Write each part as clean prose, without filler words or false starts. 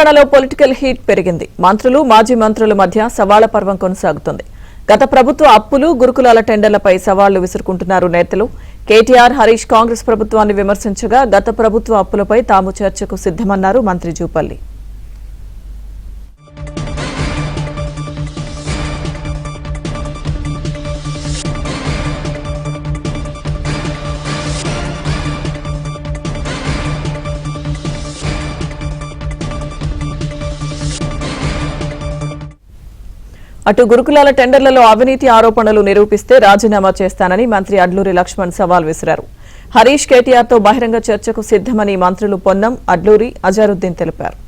తెలంగాణలో political heat పెరిగింది. మంత్రులు మాజీ మంత్రుల మధ్య సవాళ్ల పర్వం కొనసాగుతుంది. గత ప్రభుత్వ అప్పులు గురుకులాల టెండర్లపై సవాళ్లు విసురుకుంటున్నారు నేతలు. కేటీఆర్, హరీష్ కాంగ్రెస్ ప్రభుత్వాన్ని విమర్శించగా గత ప్రభుత్వ అప్పులపై తాము చర్చకు సిద్దమన్నారు మంత్రి జూపల్లి. అటు గురుకులాల టెండర్లలో అవినీతి ఆరోపణలు నిరూపిస్తే రాజీనామా చేస్తానని మంత్రి అడ్లూరి లక్ష్మణ్ సవాల్ విసిరారు. హరీష్, కేటీఆర్తో బహిరంగ చర్చకు సిద్దమని మంత్రులు పొన్నం, అడ్లూరి, అజారుద్దీన్ తెలిపారు.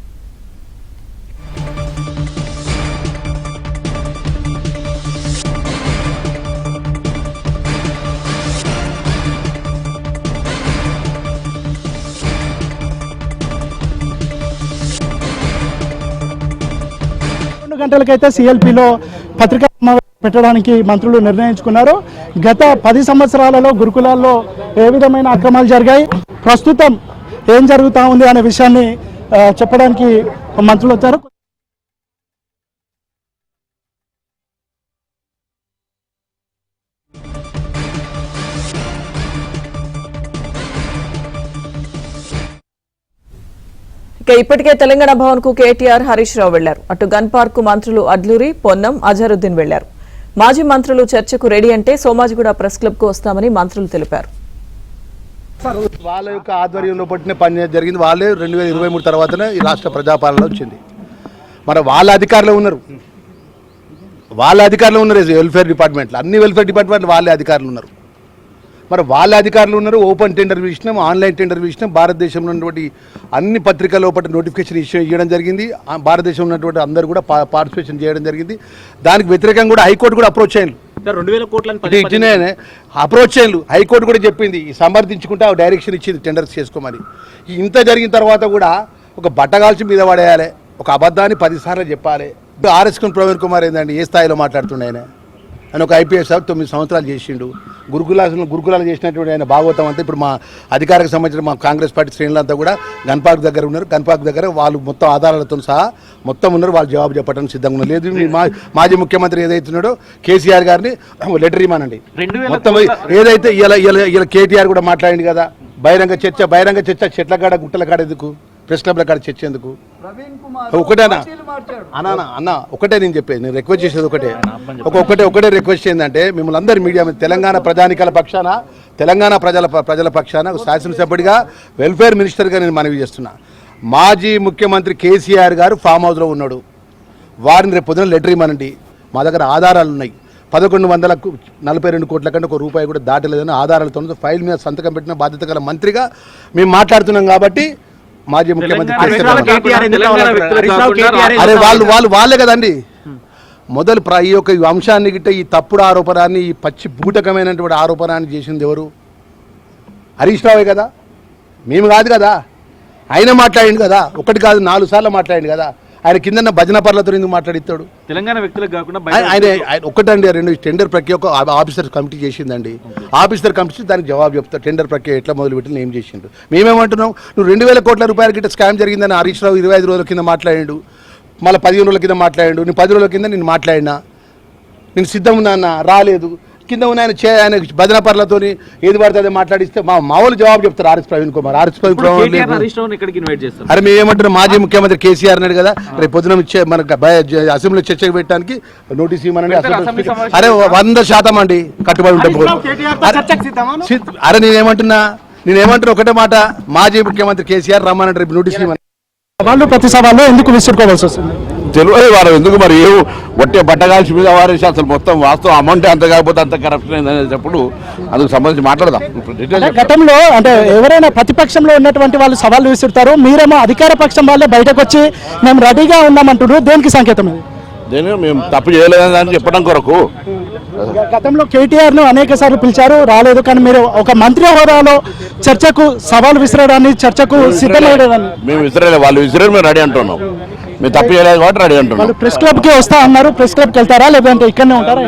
గంటలకైతే సిఎల్పిలో పత్రికా సమావేశం పెట్టడానికి మంత్రులు నిర్ణయించుకున్నారు. గత 10 సంవత్సరాలలో గురుకులాల్లో ఏ విధమైన అక్రమాలు జరిగాయి, ప్రస్తుతం ఏం జరుగుతూ ఉంది అనే విషయాన్ని చెప్పడానికి మంత్రులు వచ్చారు. ఇప్పటికే తెలంగాణ భవన్ కు కేటీఆర్, హరీష్ రావు వెళ్లారు. అటు గన్ పార్క్ కు మంత్రులు అడ్లూరి, పొన్నం, అజారుద్దీన్ వెళ్లారు. మాజీ మంత్రులు చర్చకు రెడీ అంటే సోమాజిగూడ ప్రెస్ క్లబ్ కు వస్తామని మంత్రులు తెలిపారు. వాళ్ళ యొక్క ఆధ్వర్యంలో పట్టిన పని జరిగింది. వాళ్ళే 2023 తర్వాతనే ఈ రాష్ట్ర ప్రజాపాలన వచ్చింది. మరి వాళ్ళ అధికారులు ఉన్నారు వెల్ఫేర్ డిపార్ట్మెంట్లో, అన్ని వెల్ఫేర్ డిపార్ట్మెంట్లు వాళ్ళే అధికారులు ఉన్నారు. మరి వాళ్ళ అధికారులు ఉన్నారు. ఓపెన్ టెండర్ విషయం, ఆన్లైన్ టెండర్ విషయం, భారతదేశంలో ఉన్నటువంటి అన్ని పత్రికల లోపల నోటిఫికేషన్ ఇష్యూ ఇవ్వడం జరిగింది. భారతదేశంలో ఉన్నటువంటి అందరూ కూడా పార్టిసిపేషన్ చేయడం జరిగింది. దానికి వ్యతిరేకంగా కూడా హైకోర్టు కూడా అప్రోచ్ అయ్యారు. 2000 కోట్ల అప్రోచ్ అయ్యారు. హైకోర్టు కూడా చెప్పింది, సమర్థించుకుంటే ఆ డైరెక్షన్ ఇచ్చింది టెండర్స్ చేసుకోమని. ఇంత జరిగిన తర్వాత కూడా ఒక బట్టగాల్చి మీద పడేయాలి, ఒక అబద్ధాన్ని 10 సార్లు చెప్పాలి. ఆర్ఎస్ ప్రవీణ్ కుమార్ ఏంటండి ఏ స్థాయిలో మాట్లాడుతుండే ఆయన ఒక ఐపీఎస్ 9 సంవత్సరాలు చేసిండు. గురుకులాలు చేసినటువంటి ఆయన భాగవతం అంతా ఇప్పుడు మా అధికారికి సంబంధించిన మా కాంగ్రెస్ పార్టీ శ్రేణులంతా కూడా గన్ పార్క్ దగ్గర ఉన్నారు. గన్ పార్క్ దగ్గర వాళ్ళు మొత్తం ఆధారాలతో సహా మొత్తం ఉన్నారు. వాళ్ళు జవాబు చెప్పడానికి సిద్ధంగా ఉన్నారు. లేదు మాజీ ముఖ్యమంత్రి ఏదైతున్నాడో కేసీఆర్ గారిని లెటర్ ఇవ్వనండి. మొత్తం ఏదైతే ఇలా కేటీఆర్ కూడా మాట్లాడింది కదా, బహిరంగ చర్చ చెట్ల కాడ గుట్టల కాడ ఎందుకు, ప్రెస్ క్లబ్ల కాడ చర్చ ఎందుకు? ఒకటేనా అన్న ఒకటే నేను చెప్పేది, నేను రిక్వెస్ట్ చేసేది ఒకటే రిక్వెస్ట్ ఏంటంటే మిమ్మల్ని అందరి మీడియా తెలంగాణ ప్రజానికల పక్షాన, తెలంగాణ ప్రజల పక్షాన శాసనసభ్యుడిగా, వెల్ఫేర్ మినిస్టర్గా నేను మనవి చేస్తున్నా. మాజీ ముఖ్యమంత్రి కేసీఆర్ గారు ఫామ్ హౌస్లో ఉన్నాడు. వారిని రేపు పొద్దున లెటర్ ఇవ్వనండి. మా దగ్గర ఆధారాలు ఉన్నాయి. 1142 కోట్ల కంటే ₹1 కూడా దాటలేదని ఆధారాలతో ఫైల్ మీద సంతకం పెట్టిన బాధ్యత గల మంత్రిగా మేము మాట్లాడుతున్నాం. కాబట్టి మాజీ ముఖ్యమంత్రి అరే వాళ్ళే కదండి మొదలు ఈ యొక్క అంశాన్ని గిట్ట ఈ తప్పుడు ఆరోపణాన్ని, ఈ పచ్చి బూటకమైనటువంటి ఆరోపణాన్ని చేసింది ఎవరు? హరీష్ రావే కదా, మేము కాదు కదా. ఆయన మాట్లాడింది కదా, ఒకటి కాదు 4 సార్లు మాట్లాడింది కదా. ఆయన కింద భజన పర్లతో ఎందుకు మాట్లాడిస్తాడు? తెలంగాణ వ్యక్తులకు కాకుండా ఆయన ఒకటండి 2 టెండర్ ప్రక్రియ ఒక ఆఫీసర్ కమిటీ చేసిందండి. ఆఫీసర్ కమిటీ దానికి జవాబు చెప్తారు. టెండర్ ప్రక్రియ ఎట్లా మొదలుపెట్టి ఏం చేసిండు. మేమేమంటున్నాం, నువ్వు 2000 కోట్ల రూపాయల గిట్ట స్కామ్ జరిగిందని హరీష్ రావు 25 రోజుల కింద మాట్లాడాడు, మళ్ళీ 15 రోజుల కింద మాట్లాడాడు. నేను 10 రోజుల కింద నేను మాట్లాడినా, నేను సిద్ధం ఉన్నా అన్న, రాలేదు. కింద ఉన్న ఆయన భజన పర్లతో ఏది పడితే అదే మాట్లాడిస్తే మా వాళ్ళు జవాబు చెప్తారు. ఆర్ఎస్ ప్రవీణ్ కుమార్ అరే మేము ఏమంటున్నాం, మాజీ ముఖ్యమంత్రి కేసీఆర్ అన్నాడు కదా, రేపు పొద్దున మనకు అసెంబ్లీలో చర్చకు పెట్టడానికి నోటీస్ ఇవ్వమనండి. అరే 100% అండి కట్టుబడి ఉంటాం. అరే నేనేమంటున్నా ఒకటే మాట, మాజీ ముఖ్యమంత్రి కేసీఆర్ రమ్మనండి రేపు నోటీస్ ఇవ్వమని. వాళ్ళు ప్రతి సభలో ఎందుకు విసురుకోవాల్సి వస్తుంది? తెలియదు వారు ఎందుకు మరి ఒట్టే బట్టగాల్చి మీద వారేసి అసలు మొత్తం వాస్తవం అమౌంట్ అంత కాకపోతే అంత కరప్షన్ అయిందనేటప్పుడు అందుకు సంబంధించి మాట్లాడదాం. గతంలో అంటే ఎవరైనా ప్రతిపక్షంలో ఉన్నటువంటి వాళ్ళు సవాళ్ళు విసురుతారు, మీరేమో అధికార పక్షం వాళ్ళే బయటకు వచ్చి మేము రెడీగా ఉన్నామంటున్నారు. దేనికి సంకేతం ఇది? దేని మేము తప్పు చేయలేదని చెప్పడం కొరకు. గతంలో కేటీఆర్ ను అనేక సార్లు పిలిచారు, రాలేదు. కానీ మీరు ఒక మంత్రి హోదాలో చర్చకు సవాల్ విసిరడాన్ని, చర్చకు సిద్ధమయ్యేదాన్ని మేము విసిరేది, వాళ్ళు విసిరేది మేము రెడీ అంటున్నాం. మేము తప్పు చేయలేదు కాబట్టి రెడీ అంటున్నాం. ప్రెస్ క్లబ్కి వస్తా అన్నారు, ప్రెస్ క్లబ్కి వెళ్తారా లేదంటే ఇక్కడనే ఉంటారా?